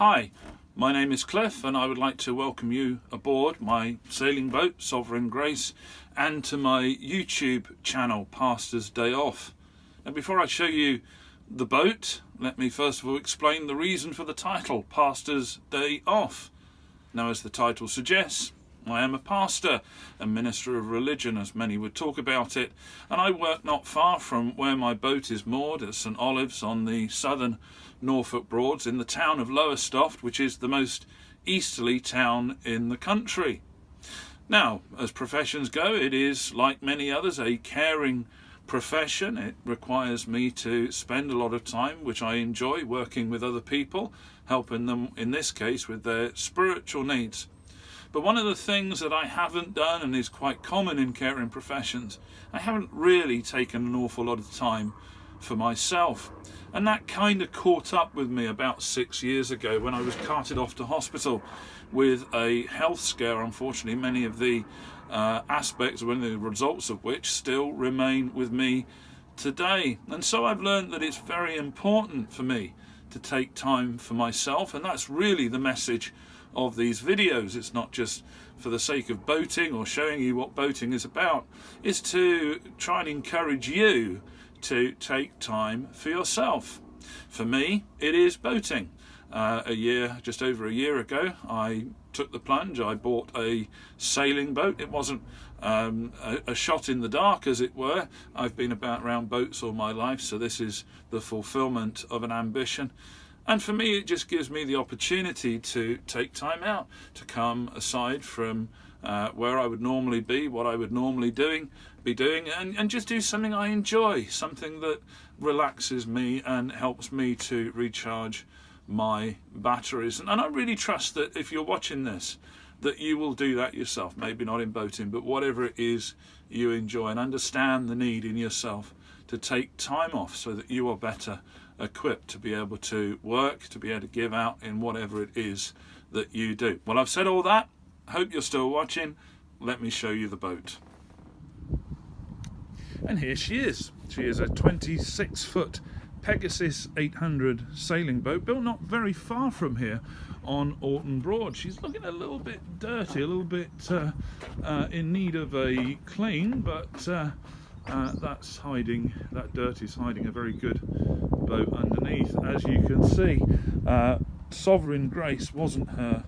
Hi, my name is Cliff and I would like to welcome you aboard my sailing boat, Sovereign Grace, and to my YouTube channel, Pastors Day Off. Now before I show you the boat, let me first of all explain the reason for the title, Pastors Day Off. Now as the title suggests, I am a pastor, a minister of religion as many would talk about it, and I work not far from where my boat is moored at St Olave's on the southern Norfolk Broads in the town of Lowestoft, which is the most easterly town in the country. Now, as professions go, it is, like many others, a caring profession. It requires me to spend a lot of time, which I enjoy, working with other people, helping them, in this case, with their spiritual needs. But one of the things that I haven't done, and is quite common in caring professions, I haven't really taken an awful lot of time for myself. And that kind of caught up with me about 6 years ago when I was carted off to hospital with a health scare, unfortunately, many of the aspects, many of the results of which still remain with me today. And so I've learned that it's very important for me to take time for myself, and that's really the message of these videos. It's not just for the sake of boating or showing you what boating is about. It's to try and encourage you to take time for yourself. For me, it is boating. Just over a year ago, I took the plunge. I bought a sailing boat. It wasn't a shot in the dark, as it were. I've been around boats all my life, so this is the fulfillment of an ambition. And for me, it just gives me the opportunity to take time out, to come aside from where I would normally be, what I would normally be doing, and just do something I enjoy, something that relaxes me and helps me to recharge my batteries. And I really trust that if you're watching this, that you will do that yourself, maybe not in boating, but whatever it is you enjoy, and understand the need in yourself to take time off so that you are better equipped to be able to work, to be able to give out in whatever it is that you do. Well, I've said all that. Hope you're still watching. Let me show you the boat. And here she is. She is a 26-foot Pegasus 800 sailing boat, built not very far from here on Orton Broad. She's looking a little bit dirty, a little bit in need of a clean, but that dirt is hiding a very good boat underneath. As you can see, Sovereign Grace wasn't her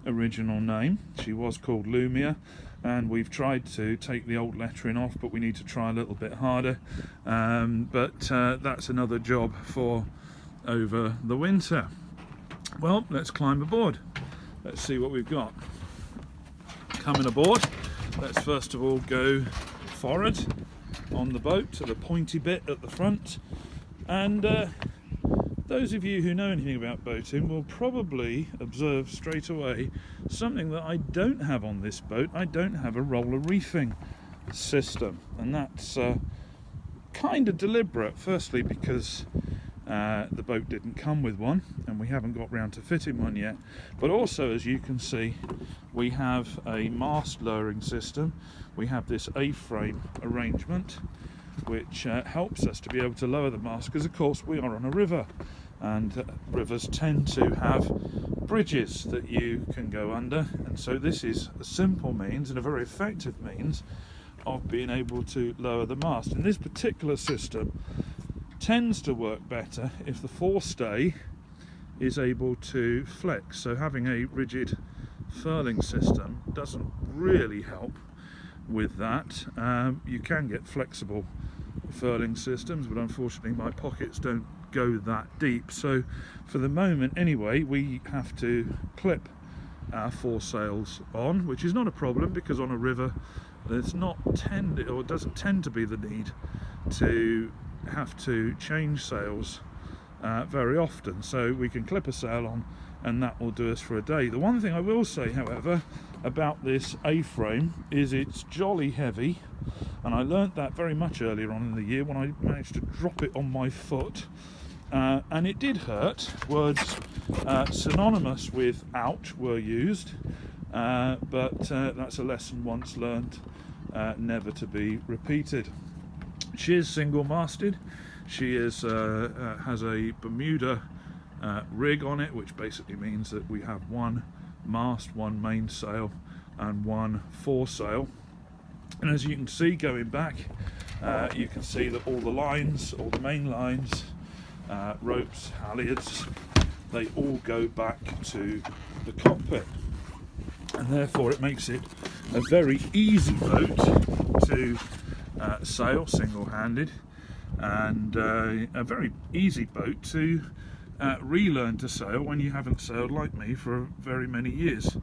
original name. She was called Lumia, and we've tried to take the old lettering off, but we need to try a little bit harder. But that's another job for over the winter. Well, let's climb aboard. Let's see what we've got. Coming aboard, let's first of all go forward on the boat to the pointy bit at the front, and those of you who know anything about boating will probably observe straight away something that I don't have on this boat. I don't have a roller reefing system, and that's kind of deliberate. Firstly, because the boat didn't come with one, and we haven't got round to fitting one yet. But also, as you can see, we have a mast lowering system. We have this A-frame arrangement, which helps us to be able to lower the mast, because of course we are on a river, and rivers tend to have bridges that you can go under, and so this is a simple means and a very effective means of being able to lower the mast. And this particular system tends to work better if the forestay is able to flex, so having a rigid furling system doesn't really help with that. You can get flexible furling systems, but unfortunately my pockets don't go that deep, so for the moment anyway we have to clip our foresails on, which is not a problem, because on a river there's doesn't tend to be the need to have to change sails very often, so we can clip a sail on and that will do us for a day. The one thing I will say, however, about this A-frame is it's jolly heavy, and I learnt that very much earlier on in the year when I managed to drop it on my foot, and it did hurt. Words synonymous with ouch were used, but that's a lesson once learnt, never to be repeated. She is single masted. She is has a Bermuda rig on it, which basically means that we have one mast, one mainsail and one foresail. And as you can see, going back, you can see that all the lines, all the main lines, ropes, halyards, they all go back to the cockpit, and therefore it makes it a very easy boat to sail single-handed, and a very easy boat to relearn to sail when you haven't sailed like me for very many years.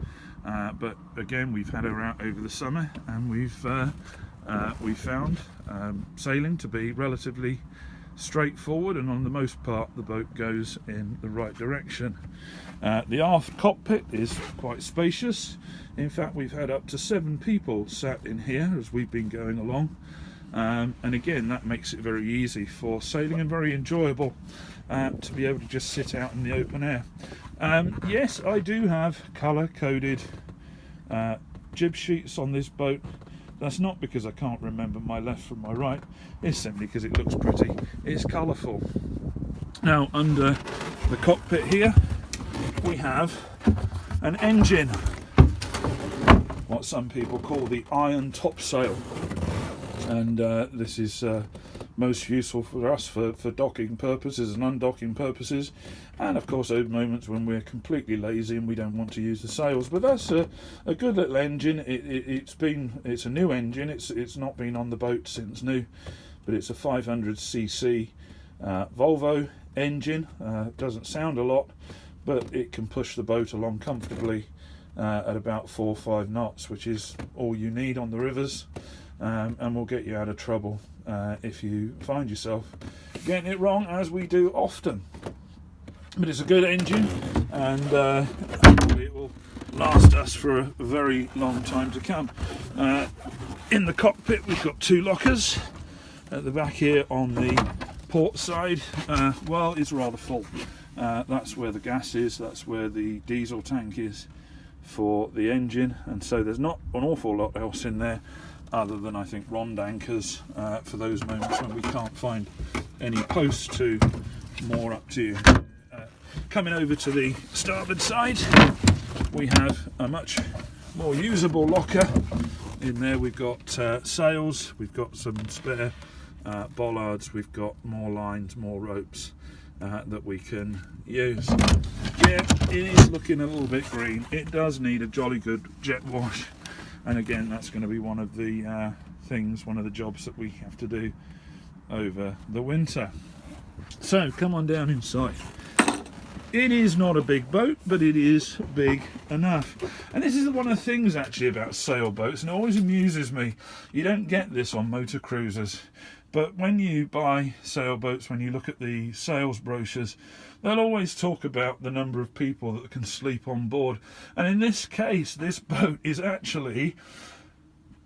But again, we've had her out over the summer, and we've found sailing to be relatively straightforward, and on the most part the boat goes in the right direction. The aft cockpit is quite spacious. In fact, we've had up to 7 people sat in here as we've been going along, and again that makes it very easy for sailing and very enjoyable to be able to just sit out in the open air. Yes, I do have colour coded jib sheets on this boat. That's not because I can't remember my left from my right, it's simply because it looks pretty, it's colourful. Now, under the cockpit here we have an engine, what some people call the iron topsail, and this is most useful for us for docking purposes and undocking purposes, and of course those moments when we're completely lazy and we don't want to use the sails. But that's a good little engine. It's a new engine. It's not been on the boat since new, but it's a 500cc Volvo engine. Doesn't sound a lot, but it can push the boat along comfortably at about 4 or 5 knots, which is all you need on the rivers, and will get you out of trouble if you find yourself getting it wrong, as we do often. But it's a good engine, and hopefully it will last us for a very long time to come. In the cockpit we've got 2 lockers. At the back here on the port side, well, it's rather full. That's where the gas is, that's where the diesel tank is for the engine, and so there's not an awful lot else in there other than, I think, rond anchors for those moments when we can't find any posts to moor up to. Coming over to the starboard side, we have a much more usable locker. In there we've got sails, we've got some spare bollards, we've got more lines, more ropes that we can use. Yeah, it is looking a little bit green. It does need a jolly good jet wash, and again that's going to be one of the one of the jobs that we have to do over the winter. So come on down inside. It is not a big boat, but it is big enough. And this is one of the things actually about sailboats, and it always amuses me. You don't get this on motor cruisers, but when you buy sailboats, when you look at the sales brochures, they'll always talk about the number of people that can sleep on board. And in this case, this boat is actually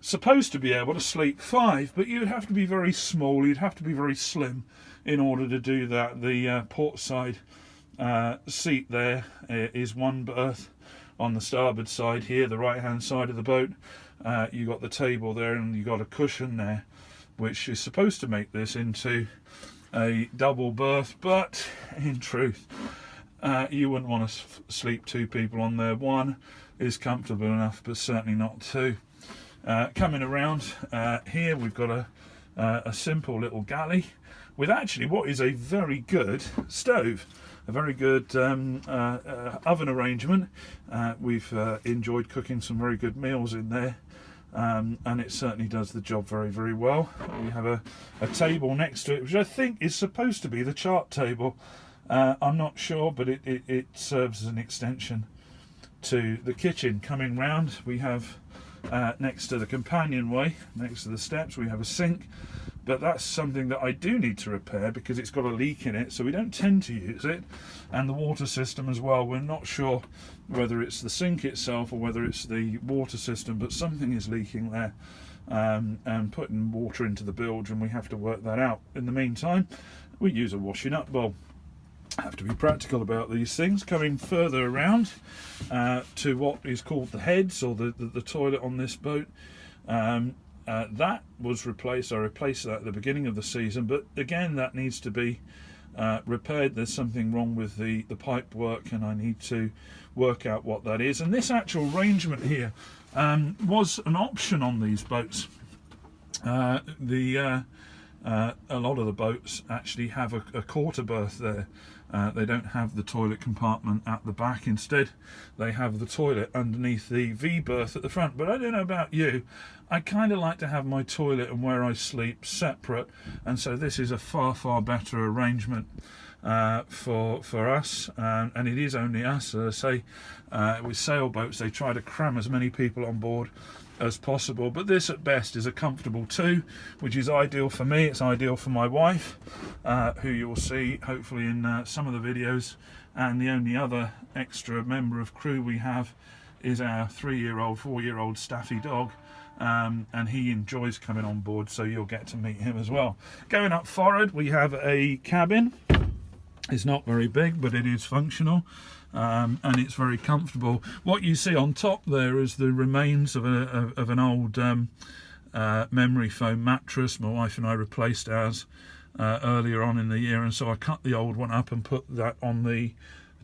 supposed to be able to sleep 5, but you'd have to be very small, you'd have to be very slim in order to do that. The port side seat there is 1 berth. On the starboard side here, the right hand side of the boat, you got the table there, and you got a cushion there, which is supposed to make this into a double berth, but in truth you wouldn't want to sleep 2 people on there. 1 is comfortable enough, but certainly not 2. Coming around here, we've got a simple little galley with actually what is a very good stove, a very good oven arrangement. We've enjoyed cooking some very good meals in there, and it certainly does the job very, very well. We have a table next to it, which I think is supposed to be the chart table. I'm not sure, but it serves as an extension to the kitchen. Coming round, we have next to the companionway, next to the steps, we have a sink, but that's something that I do need to repair because it's got a leak in it, so we don't tend to use it. And the water system as well, we're not sure whether it's the sink itself or whether it's the water system, but something is leaking there and putting water into the bilge, and we have to work that out. In the meantime, we use a washing up bowl. Have to be practical about these things. Coming further around to what is called the heads, or the toilet on this boat, that was replaced. I replaced that at the beginning of the season, but again that needs to be repaired. There's something wrong with the pipe work, and I need to work out what that is. And this actual arrangement here was an option on these boats. A lot of the boats actually have a quarter berth there. They don't have the toilet compartment at the back. Instead, they have the toilet underneath the V berth at the front. But I don't know about you, I kind of like to have my toilet and where I sleep separate, and so this is a far better arrangement for us, and it is only us. As I say, with sailboats they try to cram as many people on board as possible, but this at best is a comfortable 2, which is ideal for me. It's ideal for my wife, who you will see hopefully in some of the videos, and the only other extra member of crew we have is our 3-year-old, 4-year-old Staffy dog, and he enjoys coming on board, so you'll get to meet him as well. Going up forward, we have a cabin. It's not very big, but it is functional, and it's very comfortable. What you see on top there is the remains of an old memory foam mattress. My wife and I replaced ours earlier on in the year, and so I cut the old one up and put that on the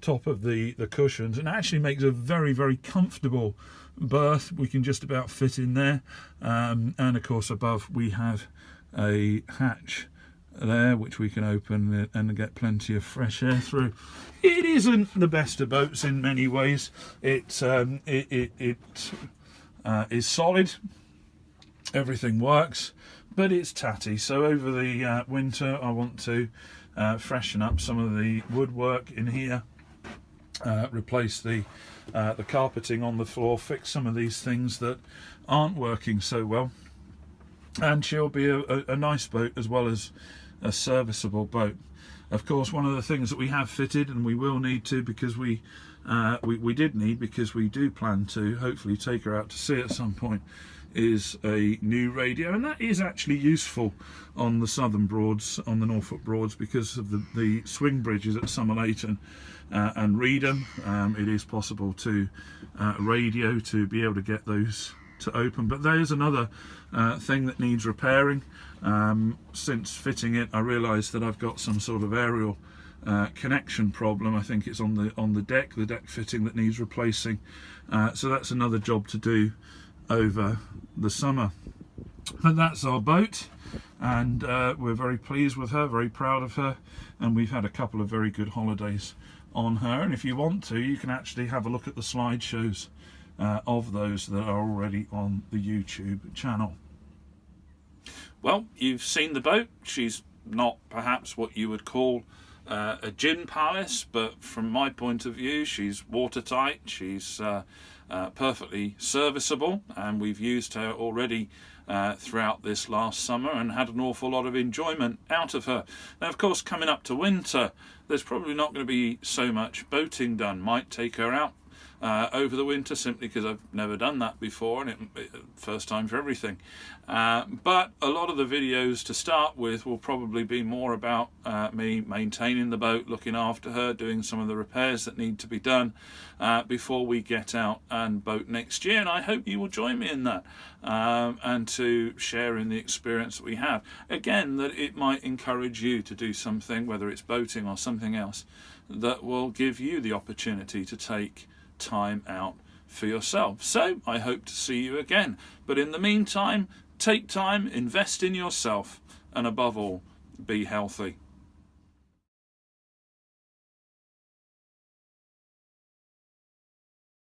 top of the cushions, and it actually makes a very comfortable berth. We can just about fit in there, and of course above we have a hatch there which we can open and get plenty of fresh air through. It isn't the best of boats in many ways. It is solid, everything works, but it's tatty. So over the winter I want to freshen up some of the woodwork in here, replace the carpeting on the floor, fix some of these things that aren't working so well, and she'll be a nice boat as well as a serviceable boat. Of course, one of the things that we have fitted, and we will need to, because we did need, because we do plan to hopefully take her out to sea at some point, is a new radio, and that is actually useful on the southern broads, on the Norfolk broads, because of the swing bridges at Somerleyton and Reedham. It is possible to radio to be able to get those to open, but there's another thing that needs repairing. Since fitting it, I realised that I've got some sort of aerial connection problem. I think it's on the deck fitting that needs replacing. So that's another job to do over the summer. But that's our boat, and we're very pleased with her, very proud of her, and we've had a couple of very good holidays on her. And if you want to, you can actually have a look at the slideshows of those that are already on the YouTube channel. Well, you've seen the boat. She's not perhaps what you would call a gin palace, but from my point of view, she's watertight. She's perfectly serviceable, and we've used her already throughout this last summer and had an awful lot of enjoyment out of her. Now, of course, coming up to winter, there's probably not going to be so much boating done. Might take her out over the winter, simply because I've never done that before, and it first time for everything. But a lot of the videos to start with will probably be more about me maintaining the boat, looking after her, doing some of the repairs that need to be done before we get out and boat next year. And I hope you will join me in that, and to share in the experience that we have. Again, that it might encourage you to do something, whether it's boating or something else, that will give you the opportunity to take time out for yourself. So I hope to see you again, but in the meantime, take time, invest in yourself, and above all, be healthy.